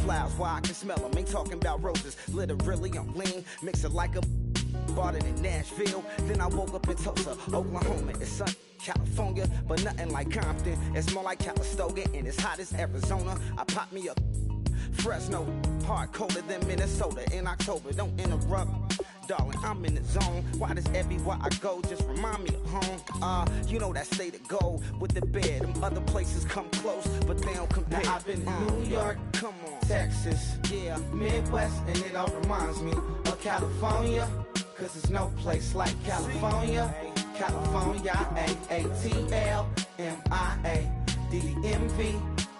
flowers while I can smell them. Ain't talking about roses, literally I'm lean. Mix it like a bought it in Nashville. Then I woke up in Tulsa, Oklahoma. It's sunny, California, but nothing like Compton. It's more like Calistoga, and it's hot as Arizona. I pop me up Fresno, hard colder than Minnesota in October. Don't interrupt, darling, I'm in the zone. Why does everywhere I go just remind me of home? You know that state of gold with the bed. Them other places come close, but they don't compare. Now, I've been in New York, come on, Texas, yeah, Midwest, and it all reminds me of California. Cause there's no place like California. California, A-A-T-L-M-I-A-D-D-M-V.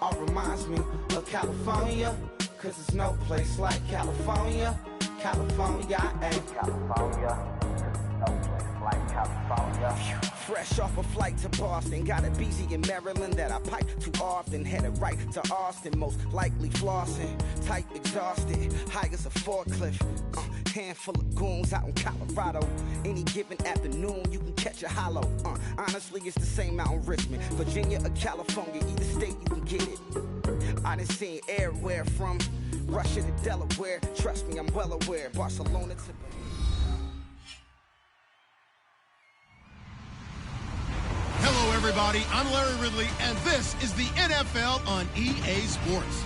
All reminds me of California. Cause there's no place like California. California, California. No place like California. Fresh off a flight to Boston. Got a BZ in Maryland that I pipe too often. Headed right to Austin, most likely flossing. Tight, exhausted, high as a forklift. Handful of goons out in Colorado. Any given afternoon, you can catch a hollow. Honestly, it's the same out in Richmond, Virginia or California. Either state, you can get it. I done seen everywhere from Russia to Delaware. Trust me, I'm well aware. Barcelona to... Hello, everybody. I'm Larry Ridley, and this is the NFL on EA Sports.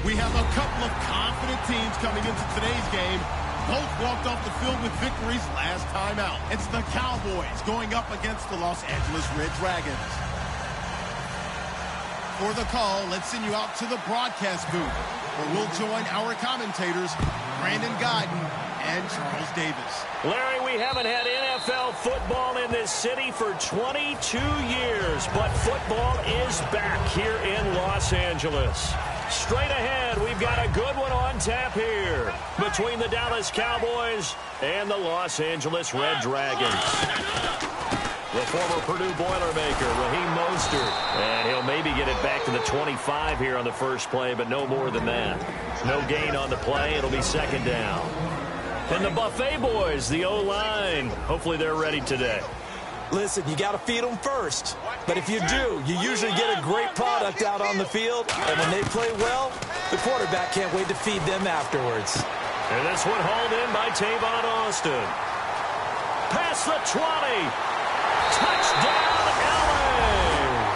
We have a couple of confident teams coming into today's game. Both walked off the field with victories last time out. It's the Cowboys going up against the Los Angeles Red Dragons. For the call, let's send you out to the broadcast booth, where we'll join our commentators, Brandon Guyton and Charles Davis. Larry, we haven't had NFL football in this city for 22 years, but football is back here in Los Angeles. Straight ahead, we've got a good one on tap here between the Dallas Cowboys and the Los Angeles Red Dragons. The former Purdue Boilermaker, Raheem Mostert, and he'll maybe get it back to the 25 here on the first play, but no more than that. No gain on the play. It'll be second down. And the Buffet Boys, the O-line, hopefully they're ready today. Listen, you got to feed them first. But if you do, you usually get a great product out on the field. And when they play well, the quarterback can't wait to feed them afterwards. And this one hauled in by Tavon Austin. Past the 20. Touchdown, LA.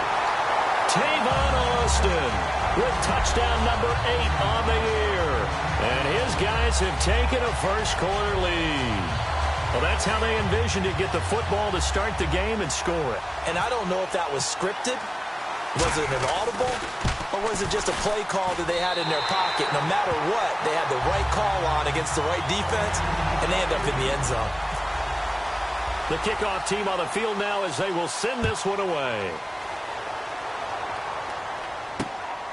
Tavon Austin with touchdown number 8 on the year. And his guys have taken a first-quarter lead. Well, that's how they envisioned it, get the football to start the game and score it. And I don't know if that was scripted, was it an audible, or was it just a play call that they had in their pocket? No matter what, they had the right call on against the right defense, and they end up in the end zone. The kickoff team on the field now as they will send this one away.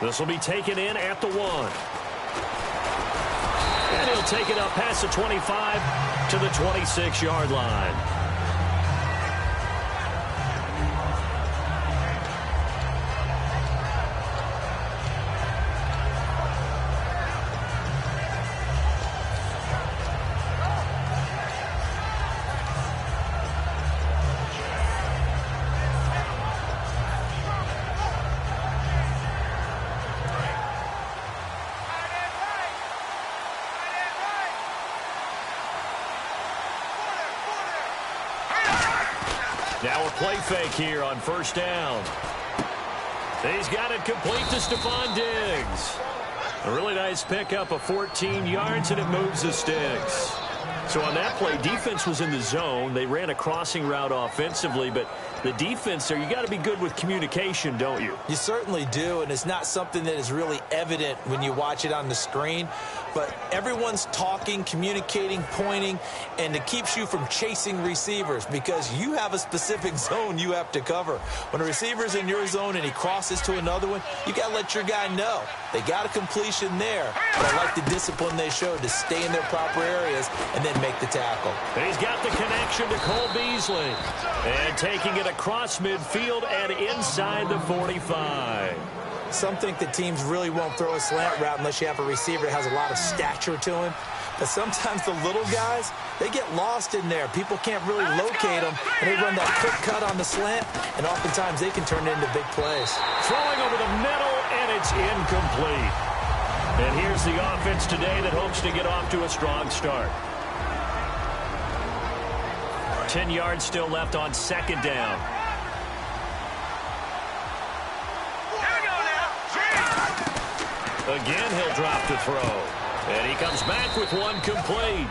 This will be taken in at the 1. And he'll take it up past the 25 to the 26-yard line. Now a play fake here on first down. He's got it complete to Stephon Diggs. A really nice pickup of 14 yards, and it moves the sticks. So on that play, defense was in the zone. They ran a crossing route offensively, but the defense there, you got to be good with communication, don't you? You certainly do, and it's not something that is really evident when you watch it on the screen. But everyone's talking, communicating, pointing, and it keeps you from chasing receivers because you have a specific zone you have to cover. When a receiver's in your zone and he crosses to another one, you got to let your guy know. They got a completion there, but I like the discipline they showed to stay in their proper areas and then make the tackle. He's got the connection to Cole Beasley. And taking it across midfield and inside the 45. Some think that teams really won't throw a slant route unless you have a receiver that has a lot of stature to him. But sometimes the little guys, they get lost in there. People can't really locate them, and they run that quick cut on the slant, and oftentimes they can turn it into big plays. Throwing over the middle, and it's incomplete. is the offense today that hopes to get off to a strong start. 10 yards still left on second down. Again, he'll drop to throw. And he comes back with one complete.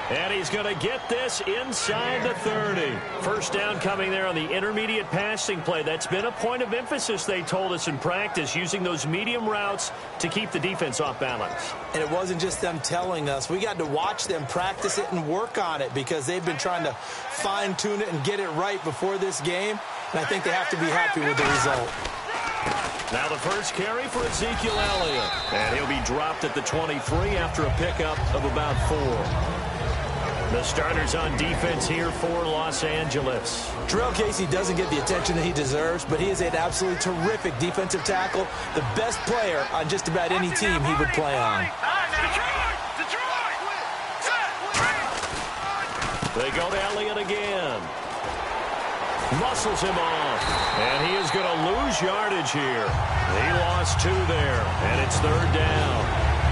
And he's going to get this inside the 30. First down coming there on the intermediate passing play. That's been a point of emphasis, they told us in practice, using those medium routes to keep the defense off balance. And it wasn't just them telling us. We got to watch them practice it and work on it because they've been trying to fine-tune it and get it right before this game. And I think they have to be happy with the result. Now the first carry for Ezekiel Elliott. And he'll be dropped at the 23 after a pickup of about 4. The starters on defense here for Los Angeles. Terrell Casey doesn't get the attention that he deserves, but he is an absolutely terrific defensive tackle, the best player on just about any team he would play on. They go to Elliott again. Muscles him off, and he is going to lose yardage here. He lost 2 there, and it's third down.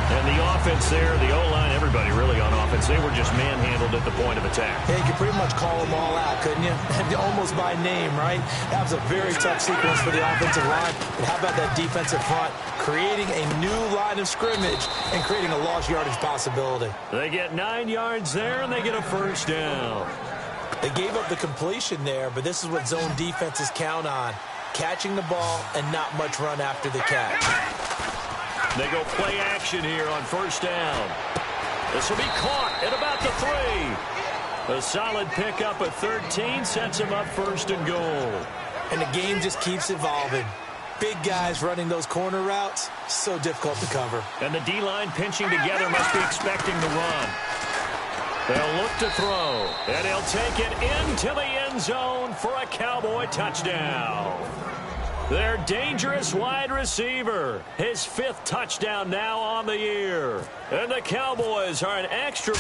And the offense there, the O-line, everybody really on offense, they were just manhandled at the point of attack. Yeah, you could pretty much call them all out, couldn't you? Almost by name, right? That was a very tough sequence for the offensive line. But how about that defensive front creating a new line of scrimmage and creating a lost yardage possibility? They get 9 yards there, and they get a first down. They gave up the completion there, but this is what zone defenses count on. Catching the ball and not much run after the catch. They go play action here on first down. This will be caught at about the 3. A solid pickup at 13 sets him up first and goal. And the game just keeps evolving. Big guys running those corner routes, so difficult to cover. And the D-line pinching together must be expecting the run. They'll look to throw, and he'll take it into the end zone for a Cowboy touchdown. Their dangerous wide receiver, his 5th touchdown now on the year. And the Cowboys are an extra.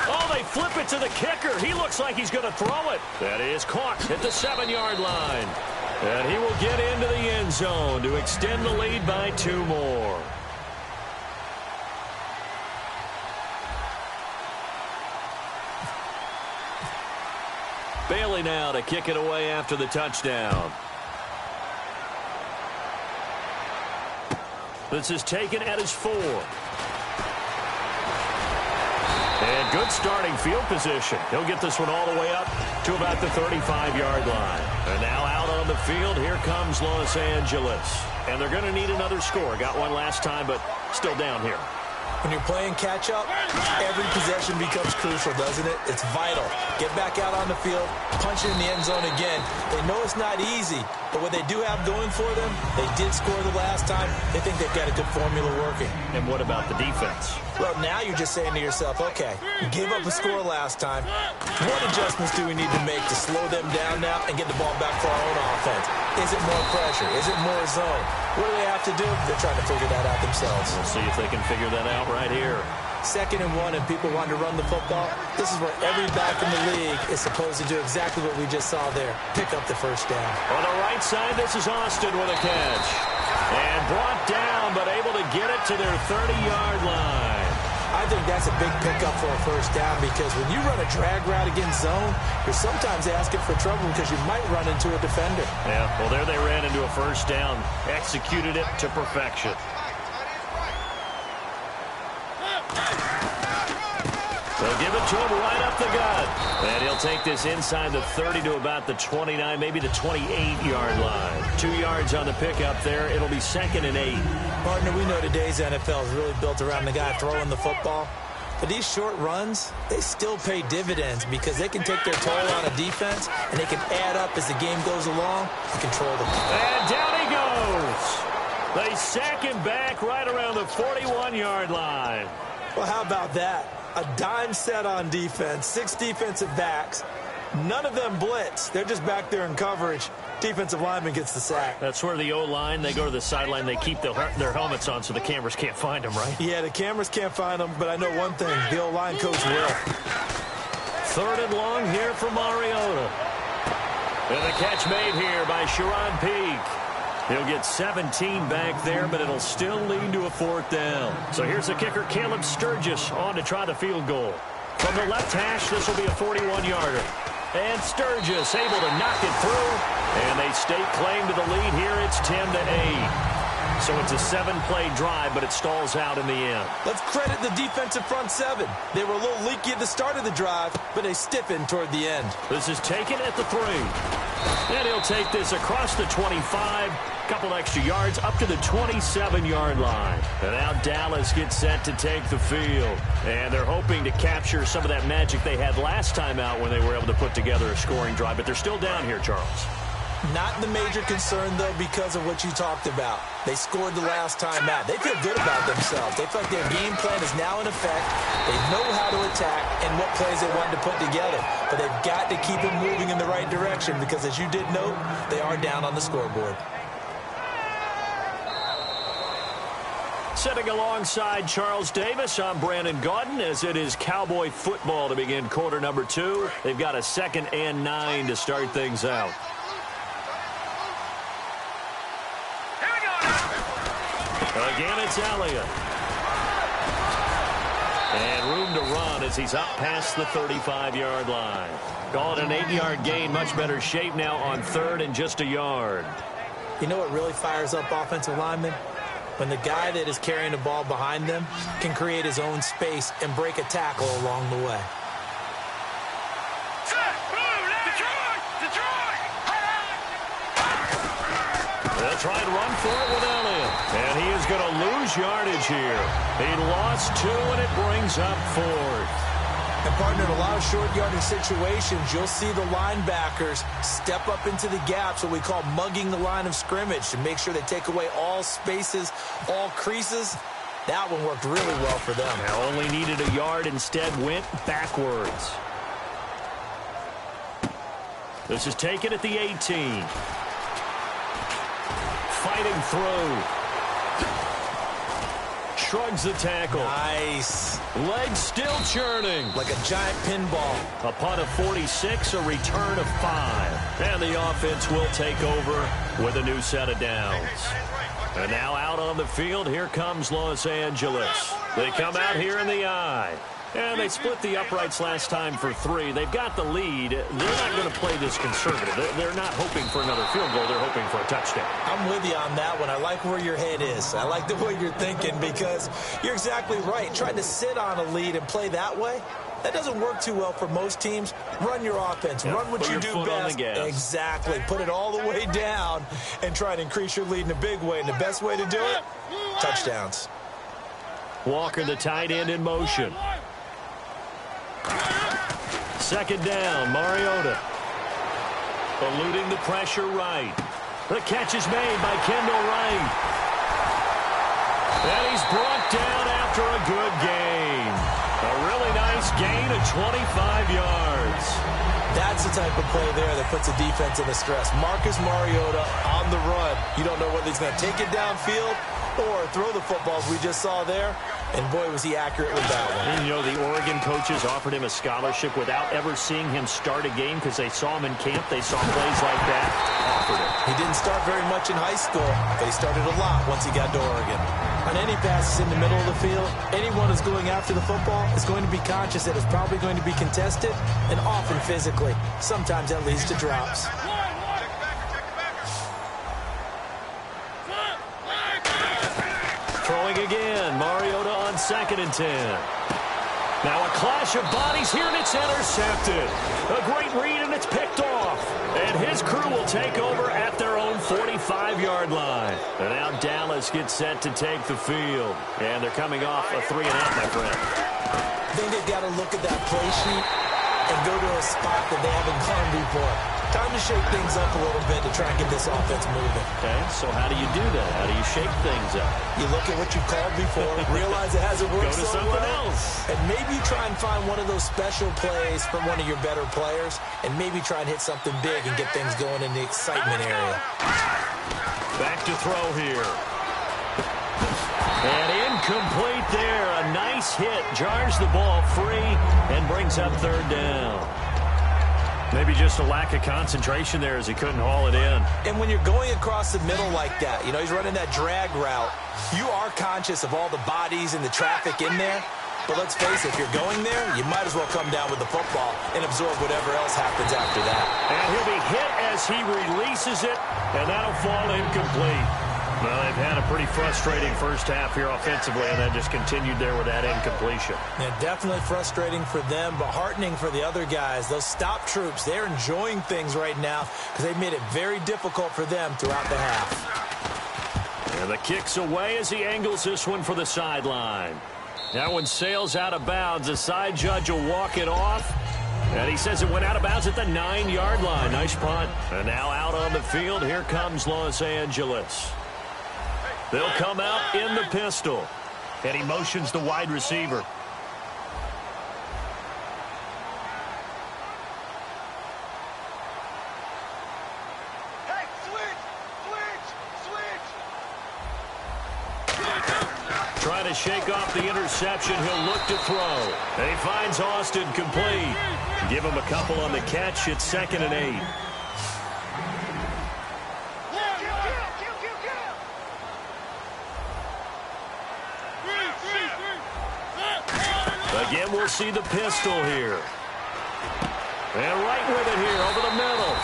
Oh, they flip it to the kicker. He looks like he's going to throw it. That is caught at the 7-yard line. And he will get into the end zone to extend the lead by 2 more. Bailey now to kick it away after the touchdown. This is taken at his 4. And good starting field position. He'll get this one all the way up to about the 35-yard line. And now out on the field, here comes Los Angeles. And they're going to need another score. Got one last time, but still down here. When you're playing catch-up, every possession becomes crucial, doesn't it? It's vital. Get back out on the field, punch it in the end zone again. They know it's not easy, but what they do have going for them, they did score the last time. They think they've got a good formula working. And what about the defense? Well, now you're just saying to yourself, okay, we gave up a score last time. What adjustments do we need to make to slow them down now and get the ball back for our own offense? Is it more pressure? Is it more zone? What do they have to do? They're trying to figure that out themselves. We'll see if they can figure that out right here. 2nd and 1 and people want to run the football. This is where every back in the league is supposed to do exactly what we just saw there. Pick up the first down. On the right side, this is Austin with a catch. And brought down, but able to get it to their 30-yard line. I think that's a big pickup for a first down because when you run a drag route against zone, you're sometimes asking for trouble because you might run into a defender. Yeah, well, there they ran into a first down, executed it to perfection. They'll give it to him right up the gut. And he'll take this inside the 30 to about the 29, maybe the 28-yard line. 2 yards on the pickup there. It'll be 2nd and 8. Partner, we know today's NFL is really built around the guy throwing the football. But these short runs, they still pay dividends because they can take their toll on a defense and they can add up as the game goes along and control the ball. And down he goes. They sack him back right around the 41-yard line. Well, how about that? A dime set on defense, 6 defensive backs. None of them blitz. They're just back there in coverage. Defensive lineman gets the sack. That's where the O-line, they go to the sideline, they keep their helmets on so the cameras can't find them, right? Yeah, the cameras can't find them, but I know one thing. The O-line coach will. 3rd and long here for Mariota. And the catch made here by Sharon Peak. He'll get 17 back there, but it'll still lead to a 4th down. So here's the kicker, Caleb Sturgis, on to try the field goal. From the left hash, this will be a 41-yarder. And Sturgis able to knock it through. And they stake claim to the lead here. It's 10-8. So it's a 7-play drive, but it stalls out in the end. Let's credit the defensive front 7. They were a little leaky at the start of the drive, but they stiffened toward the end. This is taken at the 3. And he'll take this across the 25. Couple extra yards up to the 27-yard line. And now Dallas gets set to take the field. And they're hoping to capture some of that magic they had last time out when they were able to put together a scoring drive. But they're still down here, Charles. Not the major concern, though, because of what you talked about. They scored the last time out. They feel good about themselves. They feel like their game plan is now in effect. They know how to attack and what plays they want to put together. But they've got to keep it moving in the right direction because, as you did note, they are down on the scoreboard. Sitting alongside Charles Davis, I'm Brandon Gaudin, as it is Cowboy football to begin quarter number 2. They've got a 2nd and 9 to start things out. Again, it's Elliott. And room to run as he's up past the 35-yard line. Call it an 8-yard gain. Much better shape now on 3rd and just a yard. You know what really fires up offensive linemen? When the guy that is carrying the ball behind them can create his own space and break a tackle along the way. They'll try and run for it with Elliott. And he is going to lose yardage here. He lost 2, and it brings up 4th. And, partner, in a lot of short yardage situations, you'll see the linebackers step up into the gaps, what we call mugging the line of scrimmage, to make sure they take away all spaces, all creases. That one worked really well for them. Now only needed a yard, instead went backwards. This is taken at the 18. Fighting through. Shrugs the tackle. Nice. Legs still churning. Like a giant pinball. A punt of 46, a return of 5. And the offense will take over with a new set of downs. And now out on the field, here comes Los Angeles. They come out here in the I. And they split the uprights last time for 3. They've got the lead. They're not going to play this conservative. They're not hoping for another field goal. They're hoping for a touchdown. I'm with you on that one. I like where your head is. I like the way you're thinking because you're exactly right. Trying to sit on a lead and play that way, that doesn't work too well for most teams. Run your offense. Run what you do best. Exactly. Put it all the way down and try and increase your lead in a big way. And the best way to do it, touchdowns. Walker, the tight end, in motion. 2nd down, Mariota. Eluding the pressure right. The catch is made by Kendall Wright. And he's brought down after a good gain. A really nice gain of 25 yards. That's the type of play there that puts a defense in a stress. Marcus Mariota on the run. You don't know whether he's going to take it downfield or throw the footballs we just saw there. And, boy, was he accurate with that one. And, you know, the Oregon coaches offered him a scholarship without ever seeing him start a game because they saw him in camp. They saw plays like that. Offered him. He didn't start very much in high school, but he started a lot once he got to Oregon. On any passes in the middle of the field, anyone who's going after the football is going to be conscious that it's probably going to be contested and often physically. Sometimes that leads to drops. Throwing again, Mariota on 2nd and 10. Now a clash of bodies here, and it's intercepted. A great read, and it's picked off. And his crew will take over at their own 45-yard line. And now Dallas gets set to take the field. And they're coming off a 3-and-out, my friend. I think they've got to look at that play sheet and go to a spot that they haven't gone before. Time to shake things up a little bit to try and get this offense moving. Okay, so how do you do that? How do you shake things up? You look at what you've called before, realize it hasn't worked so well. Go to something else. And maybe try and find one of those special plays from one of your better players, and maybe try and hit something big and get things going in the excitement area. Back to throw here. And incomplete there. A nice hit. Jars the ball free and brings up 3rd down. Maybe just a lack of concentration there as he couldn't haul it in. And when you're going across the middle like that, you know, he's running that drag route, you are conscious of all the bodies and the traffic in there. But let's face it, if you're going there, you might as well come down with the football and absorb whatever else happens after that. And he'll be hit as he releases it, and that'll fall incomplete. Well, they've had a pretty frustrating first half here offensively, and then just continued there with that incompletion. Yeah, definitely frustrating for them, but heartening for the other guys. Those stop troops, they're enjoying things right now because they've made it very difficult for them throughout the half. And the kick's away as he angles this one for the sideline. That one sails out of bounds. The side judge will walk it off. And he says it went out of bounds at the 9-yard line. Nice punt. And now out on the field, here comes Los Angeles. They'll come out in the pistol. And he motions the wide receiver. Hey, switch! Trying to shake off the interception. He'll look to throw. And he finds Austin complete. Give him a couple on the catch. It's 2nd and 8. Again, we'll see the pistol here. And right with it here over the middle.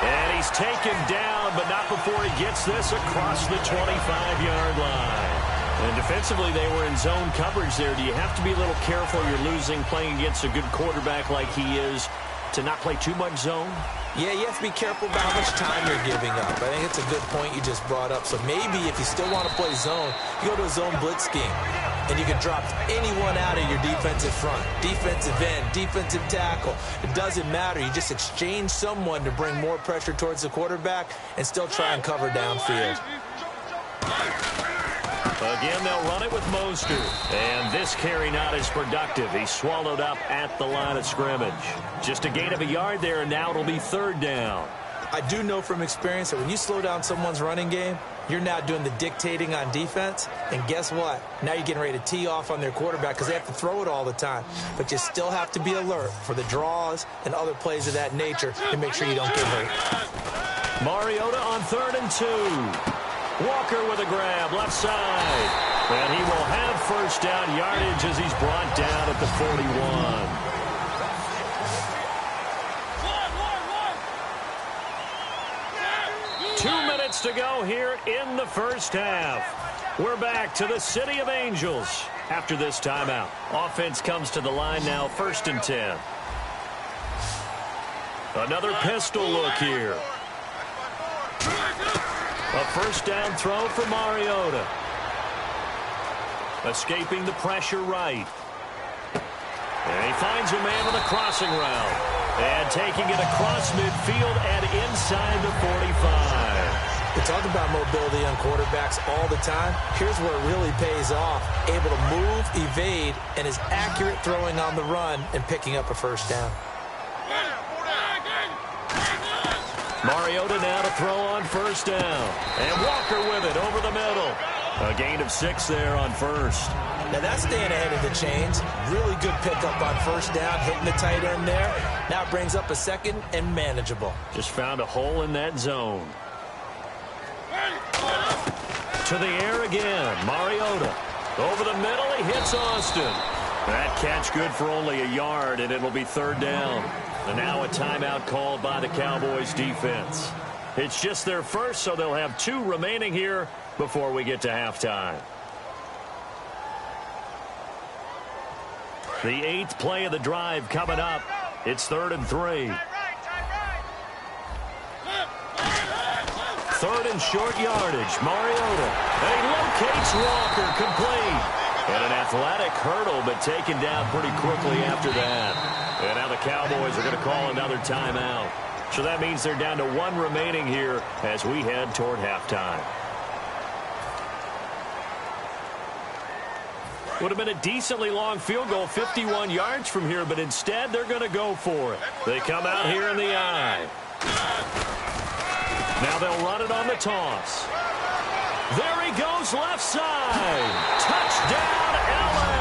And he's taken down, but not before he gets this across the 25-yard line. And defensively, they were in zone coverage there. Do you have to be a little careful? You're losing, playing against a good quarterback like he is, to not play too much zone? Yeah, you have to be careful about how much time you're giving up. I think it's a good point you just brought up. So maybe if you still want to play zone, you go to a zone blitz scheme. And you can drop anyone out of your defensive front. Defensive end, defensive tackle. It doesn't matter. You just exchange someone to bring more pressure towards the quarterback and still try and cover downfield. Again, they'll run it with Mostert. And this carry not as productive. He's swallowed up at the line of scrimmage. Just a gain of a yard there, and now it'll be 3rd down. I do know from experience that when you slow down someone's running game, you're now doing the dictating on defense. And guess what? Now you're getting ready to tee off on their quarterback because they have to throw it all the time. But you still have to be alert for the draws and other plays of that nature to make sure you don't get hurt. Mariota on 3rd and 2. Walker with a grab, left side. And he will have first down yardage as he's brought down at the 41. To go here in the first half. We're back to the City of Angels after this timeout. Offense comes to the line now, 1st and 10. Another pistol look here. A first down throw for Mariota. Escaping the pressure right. And he finds a man with a crossing route. And taking it across midfield and inside the 45. We talk about mobility on quarterbacks all the time. Here's where it really pays off. Able to move, evade, and is accurate throwing on the run and picking up a first down. Mariota now to throw on first down. And Walker with it over the middle. A gain of 6 there on first. Now that's staying ahead of the chains. Really good pickup on first down, hitting the tight end there. Now it brings up a 2nd and manageable. Just found a hole in that zone. To the air again. Mariota. Over the middle, he hits Austin. That catch good for only a yard, and it'll be 3rd down. And now a timeout called by the Cowboys defense. It's just their first, so they'll have 2 remaining here before we get to halftime. The 8th play of the drive coming up. It's 3rd and 3. 3rd and short yardage. Mariota. And he locates Walker complete. And an athletic hurdle, but taken down pretty quickly after that. And now the Cowboys are going to call another timeout. So that means they're down to 1 remaining here as we head toward halftime. Would have been a decently long field goal, 51 yards from here, but instead they're going to go for it. They come out here in the eye. Now they'll run it on the toss. There he goes, left side. Touchdown, LA.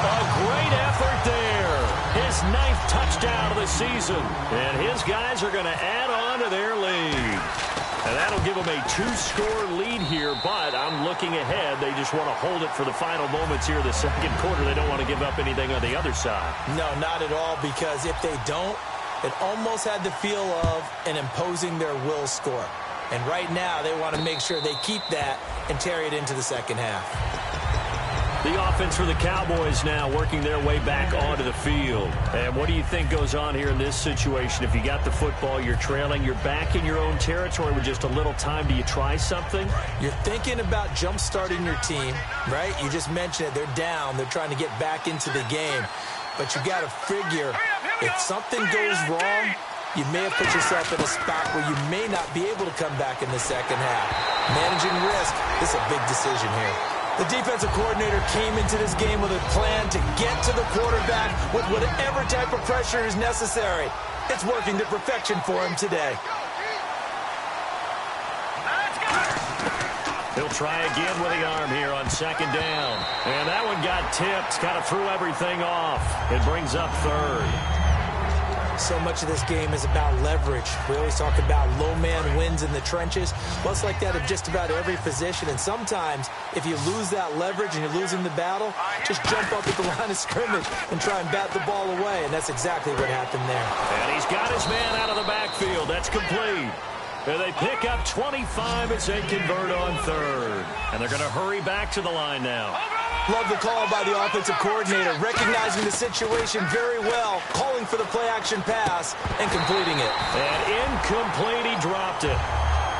A great effort there. His 9th touchdown touchdown of the season. And his guys are going to add on to their lead. And that'll give them a 2-score lead here, but I'm looking ahead. They just want to hold it for the final moments here of the second quarter. They don't want to give up anything on the other side. No, not at all, because if they don't, it almost had the feel of an imposing their will score. And right now, they want to make sure they keep that and carry it into the second half. The offense for the Cowboys now working their way back onto the field. And what do you think goes on here in this situation? If you got the football, you're trailing, you're back in your own territory with just a little time. Do you try something? You're thinking about jump-starting your team, right? You just mentioned it. They're down. They're trying to get back into the game. But you got to figure, if something goes wrong, you may have put yourself in a spot where you may not be able to come back in the second half. Managing risk is a big decision here. The defensive coordinator came into this game with a plan to get to the quarterback with whatever type of pressure is necessary. It's working to perfection for him today. He'll try again with the arm here on second down. And that one got tipped, kind of threw everything off. It brings up third. So much of this game is about leverage. We always talk about low man wins in the trenches. Well, it's like that of just about every position. And sometimes, if you lose that leverage and you're losing the battle, just jump up at the line of scrimmage and try and bat the ball away. And that's exactly what happened there. And he's got his man out of the backfield. That's complete. And they pick up 25 as they convert on third. And they're going to hurry back to the line now. Love the call by the offensive coordinator, recognizing the situation very well, calling for the play-action pass, and completing it. And incomplete, he dropped it.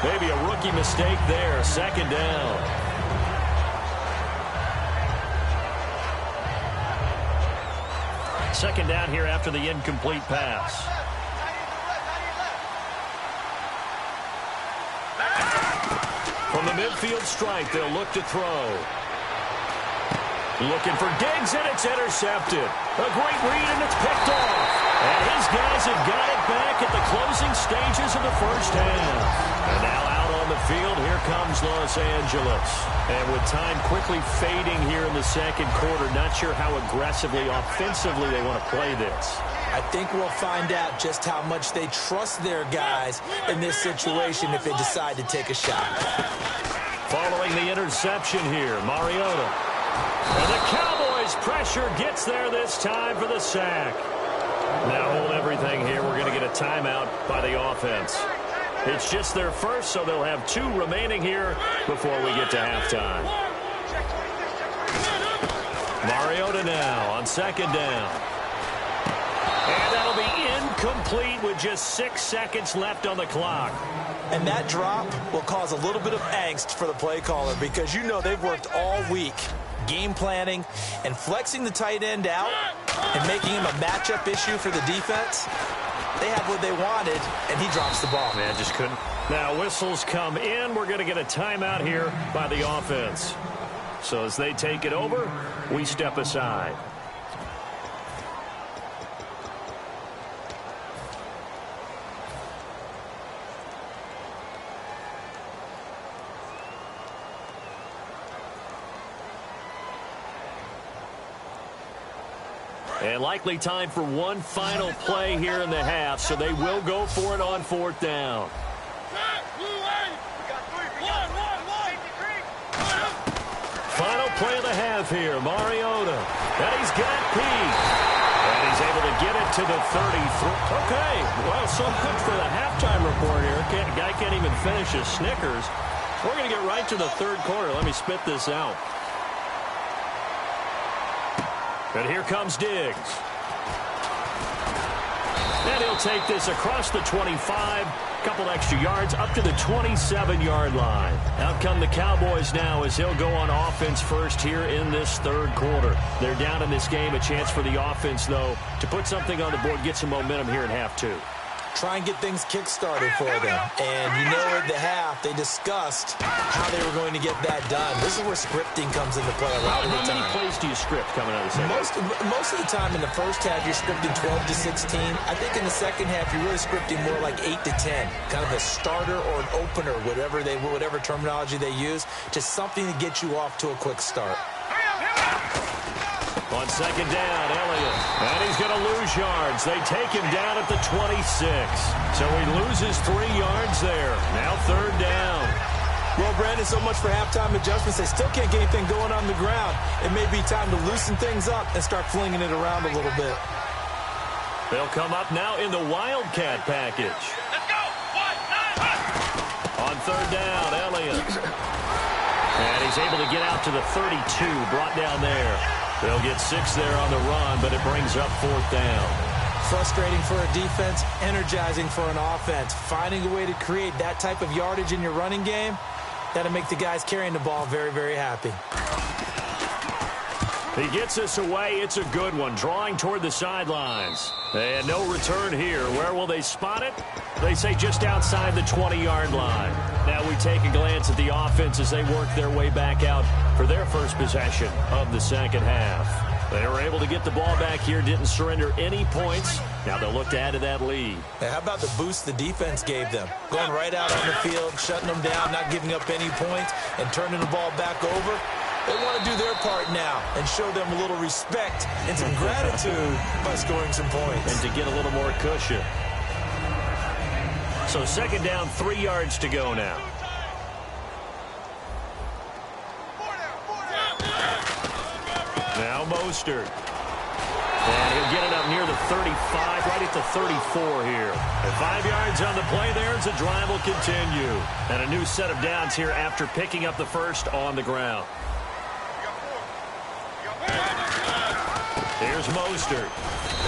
Maybe a rookie mistake there, second down. Second down here after the incomplete pass. From the midfield stripe, they'll look to throw. Looking for Diggs, and it's intercepted. A great read, and it's picked off. And his guys have got it back at the closing stages of the first half. And now out on the field, here comes Los Angeles. And with time quickly fading here in the second quarter, not sure how aggressively, offensively they want to play this. I think we'll find out just how much they trust their guys in this situation if they decide to take a shot. Following the interception here, Mariota. And the Cowboys' pressure gets there this time for the sack. Now hold everything here. We're going to get a timeout by the offense. It's just their first, so they'll have 2 remaining here before we get to halftime. Mariota now on second down. And that'll be incomplete with just 6 seconds left on the clock. And that drop will cause a little bit of angst for the play caller because you know they've worked all week game planning and flexing the tight end out and making him a matchup issue for the defense. They have what they wanted, and he drops the ball. Man, just couldn't. Now whistles come in. We're going to get a timeout here by the offense. So as they take it over, we step aside. And likely time for one final play here in the half, so they will go for it on fourth down. Final play of the half here, Mariota. And he's got Pete. And he's able to get it to the 33. Okay, well, so much for the halftime report here. Guy can't even finish his Snickers. We're going to get right to the third quarter. Let me spit this out. And here comes Diggs. And he'll take this across the 25. Couple extra yards up to the 27-yard line. Out come the Cowboys now as he'll go on offense first here in this third quarter. They're down in this game. A chance for the offense, though, to put something on the board, get some momentum here in half 2. Try and get things kick-started for them. And you know at the half, they discussed how they were going to get that done. This is where scripting comes into play a lot of the time. How many plays do you script coming out of the second? Most of the time in the first half, you're scripting 12 to 16. I think in the second half, you're really scripting more like 8 to 10. Kind of a starter or an opener, whatever terminology they use. Just something to get you off to a quick start. On second down, Elliott. And he's going to lose yards. They take him down at the 26. So he loses 3 yards there. Now third down. Well, Brandon, so much for halftime adjustments. They still can't get anything going on the ground. It may be time to loosen things up and start flinging it around a little bit. They'll come up now in the Wildcat package. Let's go. 1, 9, 1. On third down, Elliott. And he's able to get out to the 32, brought down there. They'll get 6 there on the run, but it brings up fourth down. Frustrating for a defense, energizing for an offense. Finding a way to create that type of yardage in your running game, that'll make the guys carrying the ball very, very happy. He gets this away. It's a good one, drawing toward the sidelines. And no return here. Where will they spot it? They say just outside the 20-yard line. Now we take a glance at the offense as they work their way back out for their first possession of the second half. They were able to get the ball back here, didn't surrender any points. Now they'll look to add to that lead. Now, how about the boost the defense gave them? Going right out on the field, shutting them down, not giving up any points, and turning the ball back over. They want to do their part now and show them a little respect and some gratitude by scoring some points. And to get a little more cushion. So second down, 3 yards to go now. Now Mostert. And he'll get it up near the 35, right at the 34 here. And 5 yards on the play there as the drive will continue. And a new set of downs here after picking up the first on the ground. Here's Mostert.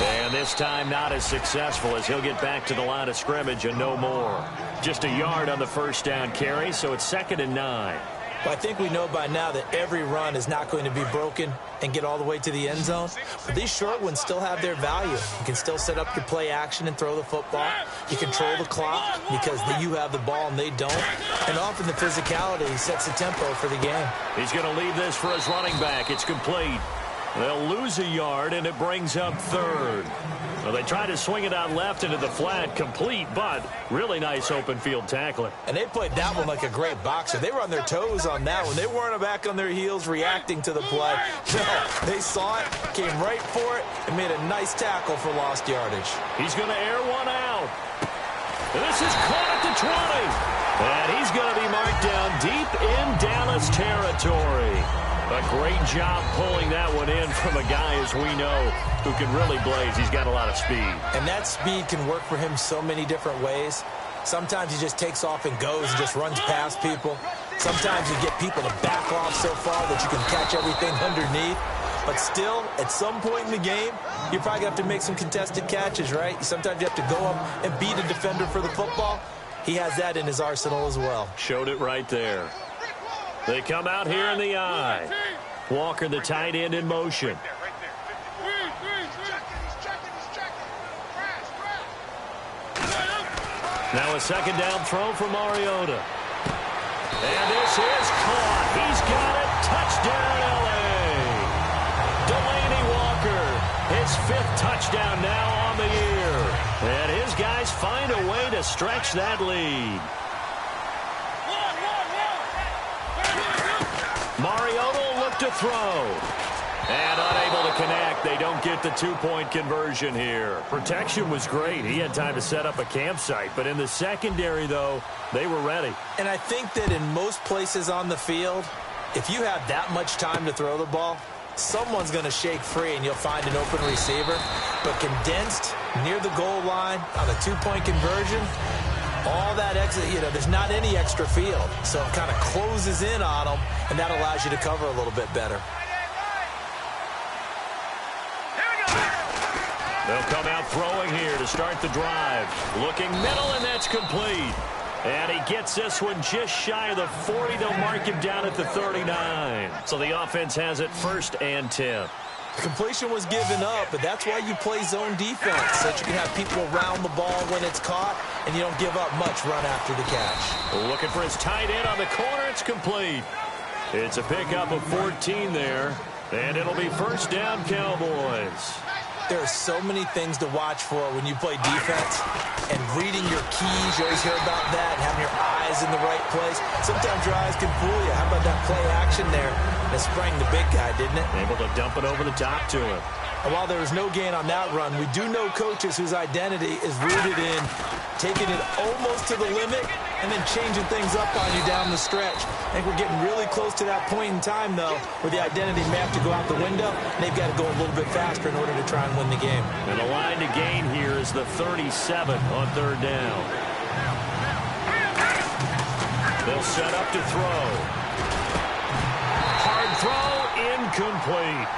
And this time not as successful as he'll get back to the line of scrimmage and no more. Just a yard on the first down carry, so it's 2nd and 9. Well, I think we know by now that every run is not going to be broken and get all the way to the end zone. But these short ones still have their value. You can still set up your play action and throw the football. You control the clock because you have the ball and they don't. And often the physicality sets the tempo for the game. He's going to leave this for his running back. It's complete. They'll lose a yard, and it brings up third. Well, they try to swing it out left into the flat, complete, but really nice open field tackling. And they played that one like a great boxer. They were on their toes on that one. They weren't back on their heels reacting to the play. No, they saw it, came right for it, and made a nice tackle for lost yardage. He's going to air one out. And this is caught at the 20. And he's going to be marked down deep in Dallas territory. A great job pulling that one in from a guy, as we know, who can really blaze. He's got a lot of speed. And that speed can work for him so many different ways. Sometimes he just takes off and goes and just runs past people. Sometimes you get people to back off so far that you can catch everything underneath. But still, at some point in the game, you're probably going to have to make some contested catches, right? Sometimes you have to go up and beat a defender for the football. He has that in his arsenal as well. Showed it right there. They come out here in the eye. Walker, the tight end, in motion. Now a second down throw for Mariota. And this is caught. He's got it. Touchdown, L.A. Delaney Walker, his 5th touchdown now on the year. And his guys find a way to stretch that lead. Mariota will look to throw. And unable to connect. They don't get the 2-point conversion here. Protection was great. He had time to set up a campsite. But in the secondary, though, they were ready. And I think that in most places on the field, if you have that much time to throw the ball, someone's going to shake free and you'll find an open receiver. But condensed near the goal line on a 2-point conversion, all that exit, there's not any extra field. So it kind of closes in on them, and that allows you to cover a little bit better. They'll come out throwing here to start the drive. Looking middle, and that's complete. And he gets this one just shy of the 40. They'll mark him down at the 39. So the offense has it 1st and 10. Completion was given up, but that's why you play zone defense, so that you can have people around the ball when it's caught, and you don't give up much run after the catch. Looking for his tight end on the corner. It's complete. It's a pickup of 14 there, and it'll be 1st down, Cowboys. There are so many things to watch for when you play defense. And reading your keys, you always hear about that, and having your eyes in the right place. Sometimes your eyes can fool you. How about that play action there? That sprang the big guy, didn't it? Able to dump it over the top to him. And while there was no gain on that run, we do know coaches whose identity is rooted in taking it almost to the limit and then changing things up on you down the stretch. I think we're getting really close to that point in time, though, where the identity may have to go out the window, and they've got to go a little bit faster in order to try and win the game. And the line to gain here is the 37 on third down. They'll set up to throw. Hard throw, incomplete.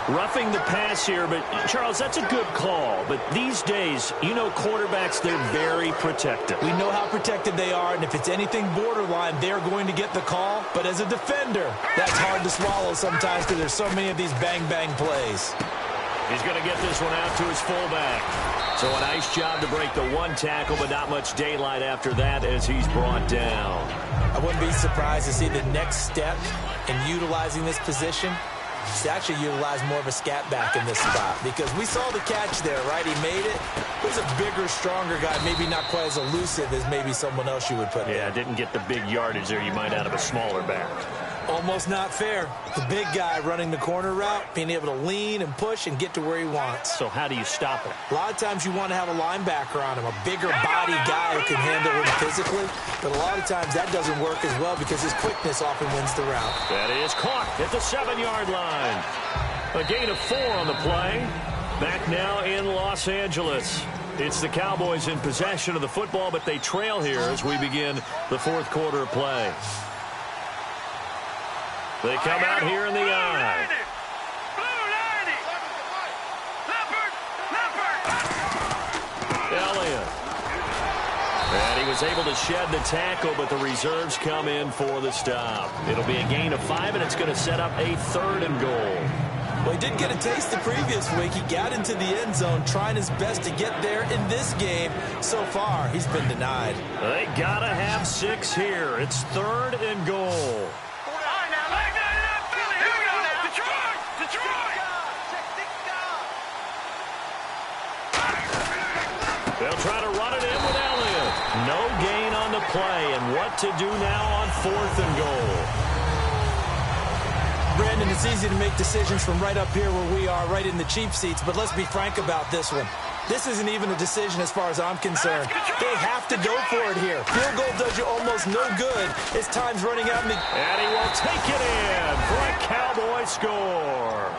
Roughing the pass here, but Charles, that's a good call. But these days, you know quarterbacks, they're very protective. We know how protected they are, and if it's anything borderline, they're going to get the call. But as a defender, that's hard to swallow sometimes because there's so many of these bang-bang plays. He's going to get this one out to his fullback. So a nice job to break the one tackle, but not much daylight after that as he's brought down. I wouldn't be surprised to see the next step in utilizing this position. To actually utilize more of a scat back in this spot, because we saw the catch there, right? He made it. He was a bigger, stronger guy, maybe not quite as elusive as maybe someone else you would put in. Yeah, didn't get the big yardage there you might out of a smaller back. Almost not fair. The big guy running the corner route, being able to lean and push and get to where he wants. So how do you stop it? A lot of times you want to have a linebacker on him, a bigger body guy who can handle him physically. But a lot of times that doesn't work as well because his quickness often wins the route. That is caught at the 7-yard line. A gain of 4 on the play. Back now in Los Angeles. It's the Cowboys in possession of the football, but they trail here as we begin the fourth quarter of play. They come out here in the eye. Elliott. And he was able to shed the tackle, but the reserves come in for the stop. It'll be a gain of 5, and it's going to set up a 3rd and goal. Well, he did get a taste the previous week. He got into the end zone, trying his best to get there in this game. So far, he's been denied. They got to have 6 here. It's 3rd and goal. They'll try to run it in with Elliott. No gain on the play, and what to do now on 4th and goal. Brandon, it's easy to make decisions from right up here where we are, right in the cheap seats, but let's be frank about this one. This isn't even a decision as far as I'm concerned. They have to go for it here. Field goal does you almost no good as time's running out. And he will take it in for a Cowboy score.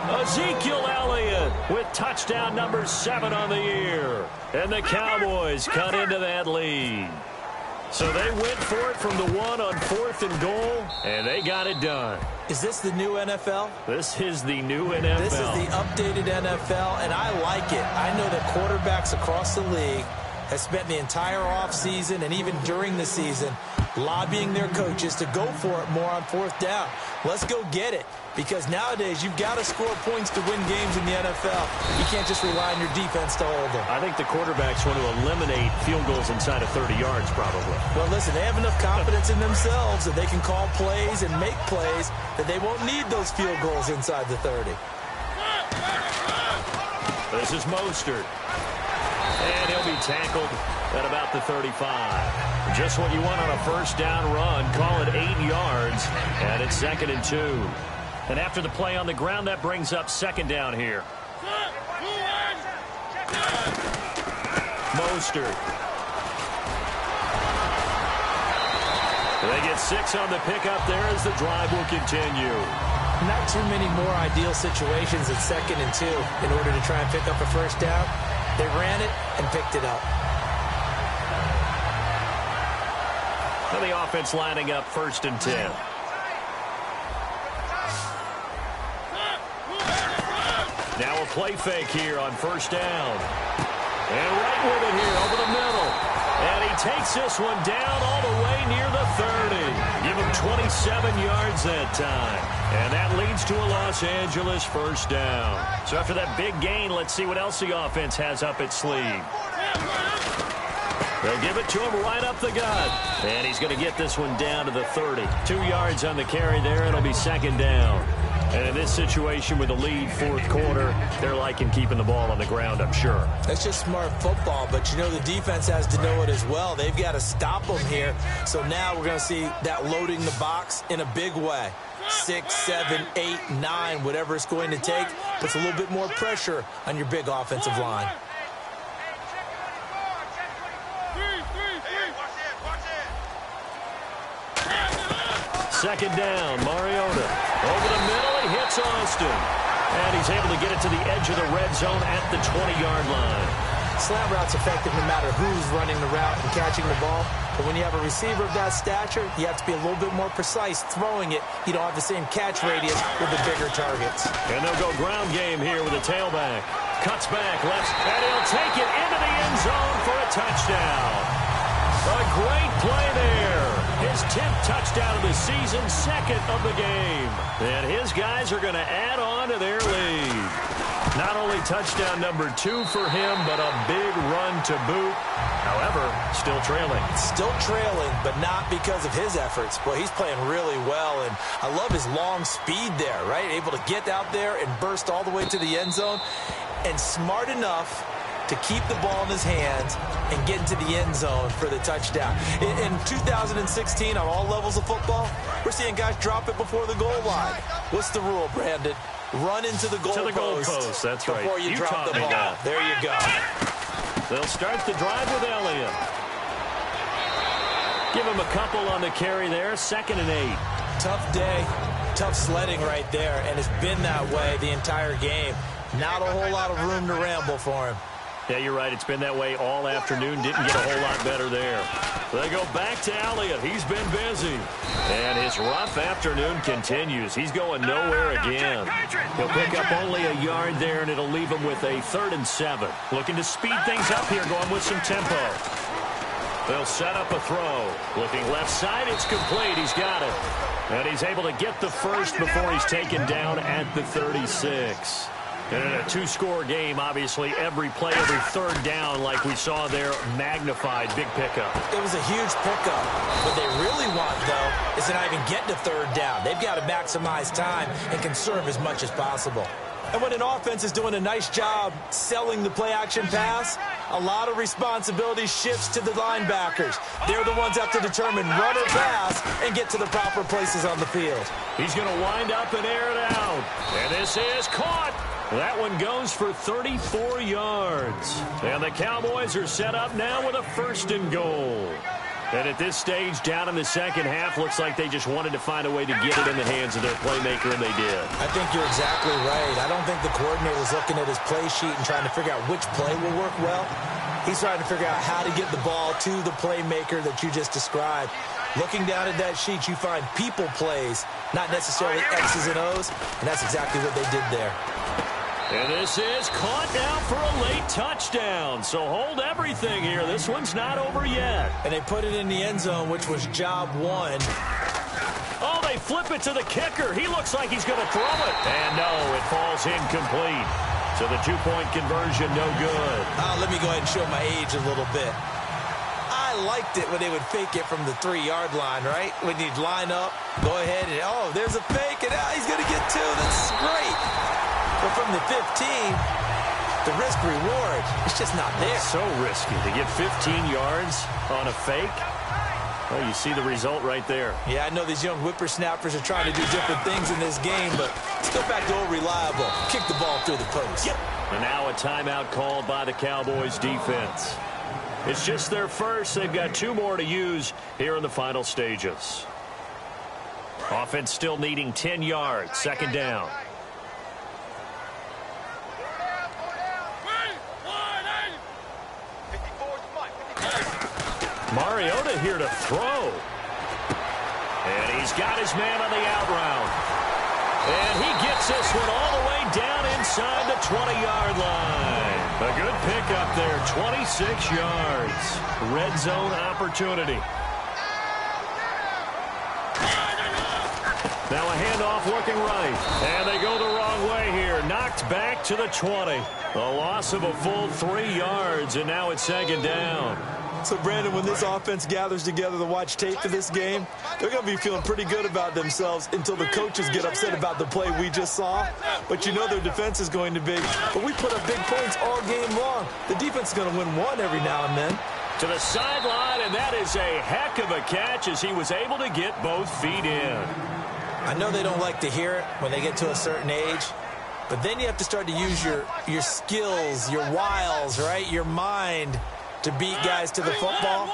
Ezekiel Elliott with touchdown number 7 on the year. And the Cowboys cut into that lead. So they went for it from the 1 on 4th and goal, and they got it done. Is this the new NFL? This is the new NFL. This is the updated NFL, and I like it. I know that quarterbacks across the league have spent the entire offseason and even during the season lobbying their coaches to go for it more on 4th down. Let's go get it, because nowadays you've got to score points to win games in the NFL. You can't just rely on your defense to hold them. I think the quarterbacks want to eliminate field goals inside of 30 yards probably. Well, listen, they have enough confidence in themselves that they can call plays and make plays that they won't need those field goals inside the 30. This is Mostert. And he'll be tackled at about the 35. Just what you want on a 1st down run. Call it 8 yards. And it's 2nd and 2. And after the play on the ground, that brings up 2nd down here. Mostert. They get 6 on the pickup there as the drive will continue. Not too many more ideal situations at 2nd and 2 in order to try and pick up a 1st down. They ran it and picked it up. And the offense lining up 1st and 10. Now a play fake here on 1st down. And right with it here over the middle. And he takes this one down all the way near the 30. Give him 27 yards that time. And that leads to a Los Angeles 1st down. So after that big gain, let's see what else the offense has up its sleeve. They'll give it to him right up the gut. And he's going to get this one down to the 30. 2 yards on the carry there. It'll be 2nd down. And in this situation with the lead, fourth quarter, they're liking keeping the ball on the ground, I'm sure. That's just smart football, but you know the defense has to know it as well. They've got to stop them here. So now we're going to see that loading the box in a big way. 6, 7, 8, 9, whatever it's going to take, puts a little bit more pressure on your big offensive line. Second down, Mariota. Over the middle, he hits Austin. And he's able to get it to the edge of the red zone at the 20-yard line. Slant route's effective no matter who's running the route and catching the ball. But when you have a receiver of that stature, you have to be a little bit more precise throwing it. You don't have the same catch radius with the bigger targets. And they'll go ground game here with a tailback. Cuts back, left, and he'll take it into the end zone for a touchdown. A great play there. His 10th touchdown of the season, second of the game. And his guys are going to add on to their lead. Not only touchdown number 2 for him, but a big run to boot. However, still trailing. Still trailing, but not because of his efforts. Boy, he's playing really well, and I love his long speed there, right? Able to get out there and burst all the way to the end zone, and smart enough to keep the ball in his hands and get into the end zone for the touchdown. In 2016, on all levels of football, we're seeing guys drop it before the goal line. What's the rule, Brandon? Run into the goalpost. That's right. Before you drop the ball. There you go. They'll start the drive with Elliott. Give him a couple on the carry there. 2nd and 8. Tough day. Tough sledding right there, and it's been that way the entire game. Not a whole lot of room to ramble for him. Yeah, you're right. It's been that way all afternoon. Didn't get a whole lot better there. They go back to Elliott. He's been busy. And his rough afternoon continues. He's going nowhere again. He'll pick up only a yard there, and it'll leave him with a 3rd and 7. Looking to speed things up here, going with some tempo. They'll set up a throw. Looking left side, it's complete. He's got it. And he's able to get the first before he's taken down at the 36. And in a 2-score game, obviously, every play, every 3rd down, like we saw there, magnified. Big pickup. It was a huge pickup. What they really want, though, is to not even get to 3rd down. They've got to maximize time and conserve as much as possible. And when an offense is doing a nice job selling the play-action pass, a lot of responsibility shifts to the linebackers. They're the ones that have to determine run or pass and get to the proper places on the field. He's going to wind up and air it out. And this is caught. That one goes for 34 yards. And the Cowboys are set up now with a 1st and goal. And at this stage, down in the second half, looks like they just wanted to find a way to get it in the hands of their playmaker, and they did. I think you're exactly right. I don't think the coordinator was looking at his play sheet and trying to figure out which play will work well. He's trying to figure out how to get the ball to the playmaker that you just described. Looking down at that sheet, you find people plays, not necessarily X's and O's, and that's exactly what they did there. And this is caught now for a late touchdown. So hold everything here. This one's not over yet. And they put it in the end zone, which was job 1. Oh, they flip it to the kicker. He looks like he's going to throw it. And no, it falls incomplete. So the 2-point conversion, no good. Let me go ahead and show my age a little bit. I liked it when they would fake it from the 3-yard line, right? When you'd line up, go ahead and, oh, there's a fake, and he's going to get 2. That's great. But from the 15, the risk-reward, it's just not there. It's so risky to get 15 yards on a fake. Well, you see the result right there. Yeah, I know these young whippersnappers are trying to do different things in this game, but let's go back to old reliable. Kick the ball through the post. Yep. And now a timeout called by the Cowboys defense. It's just their first. They've got 2 more to use here in the final stages. Offense still needing 10 yards. 2nd down. Mariota here to throw. And he's got his man on the out route. And he gets this one all the way down inside the 20-yard line. A good pickup there, 26 yards. Red zone opportunity. Now a handoff looking right. And they go the wrong way here. Knocked back to the 20. A loss of a full 3 yards, and now it's 2nd down. So, Brandon, when this offense gathers together to watch tape of this game, they're going to be feeling pretty good about themselves until the coaches get upset about the play we just saw. But you know their defense is going to be. But we put up big points all game long. The defense is going to win one every now and then. To the sideline, and that is a heck of a catch as he was able to get both feet in. I know they don't like to hear it when they get to a certain age, but then you have to start to use your skills, your wiles, right, your mind to beat guys to the football,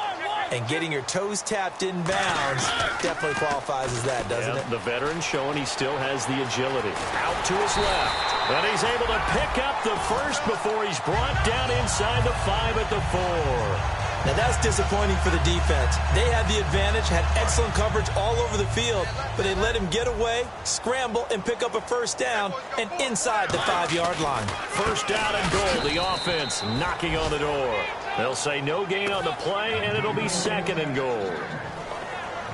and getting your toes tapped in bounds definitely qualifies as that, doesn't it? The veteran showing he still has the agility. Out to his left. And he's able to pick up the first before he's brought down inside the 5 at the 4. Now, that's disappointing for the defense. They had the advantage, had excellent coverage all over the field, but they let him get away, scramble, and pick up a first down and inside the 5-yard line. First down and goal. The offense knocking on the door. They'll say no gain on the play, and it'll be 2nd and goal.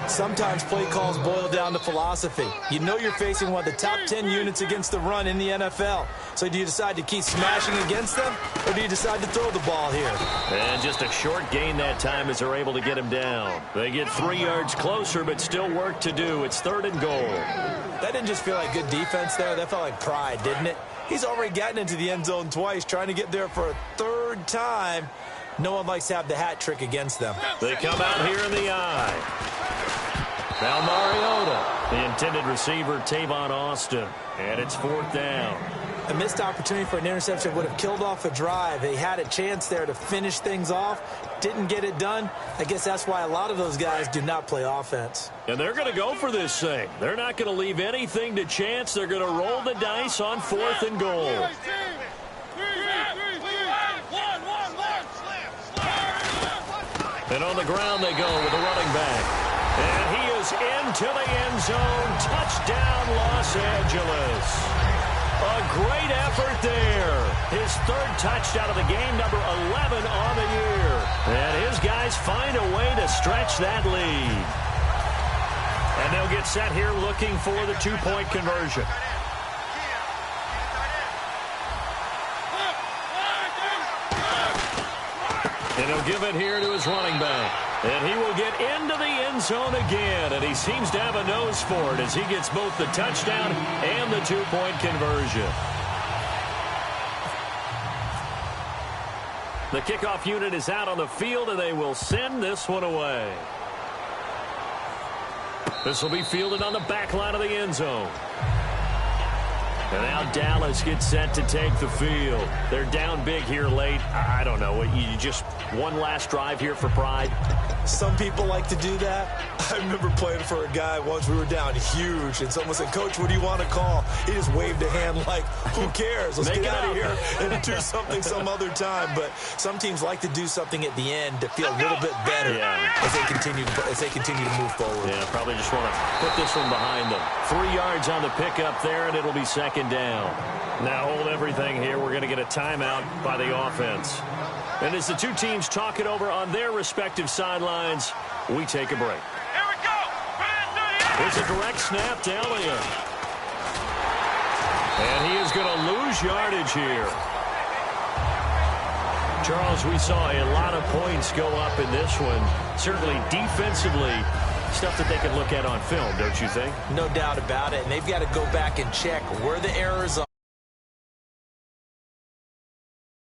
Sometimes play calls boil down to philosophy. You know you're facing one of the top 10 units against the run in the NFL. So do you decide to keep smashing against them, or do you decide to throw the ball here? And just a short gain that time as they're able to get him down. They get 3 yards closer, but still work to do. It's 3rd and goal. That didn't just feel like good defense there. That felt like pride, didn't it? He's already gotten into the end zone twice, trying to get there for a 3rd time. No one likes to have the hat trick against them. They come out here in the eye. Now Mariota, the intended receiver, Tavon Austin. And it's 4th down. A missed opportunity for an interception would have killed off a drive. They had a chance there to finish things off. Didn't get it done. I guess that's why a lot of those guys do not play offense. And they're going to go for this thing. They're not going to leave anything to chance. They're going to roll the dice on 4th and goal. And on the ground they go with the running back. And he is into the end zone. Touchdown, Los Angeles. A great effort there. His 3rd touchdown of the game, number 11 on the year. And his guys find a way to stretch that lead. And they'll get set here looking for the 2-point conversion. And he'll give it here to his running back. And he will get into the end zone again. And he seems to have a nose for it as he gets both the touchdown and the 2-point conversion. The kickoff unit is out on the field, and they will send this one away. This will be fielded on the back line of the end zone. And now Dallas gets set to take the field. They're down big here late. I don't know. You just one last drive here for pride? Some people like to do that. I remember playing for a guy once. We were down huge, and someone said, "Coach, what do you want to call?" He just waved a hand like, who cares? Let's get out of here and do something some other time. But some teams like to do something at the end to feel a little bit better as they continue to move forward. Yeah, probably just want to put this one behind them. 3 yards on the pickup there, and it'll be 2nd down. Now hold everything here. We're going to get a timeout by the offense. And as the two teams talk it over on their respective sidelines, we take a break. Here we go. There's a direct snap to Elliott. And he is going to lose yardage here. Charles, we saw a lot of points go up in this one. Certainly defensively, stuff that they can look at on film, don't you think? No doubt about it. And they've got to go back and check where the errors are.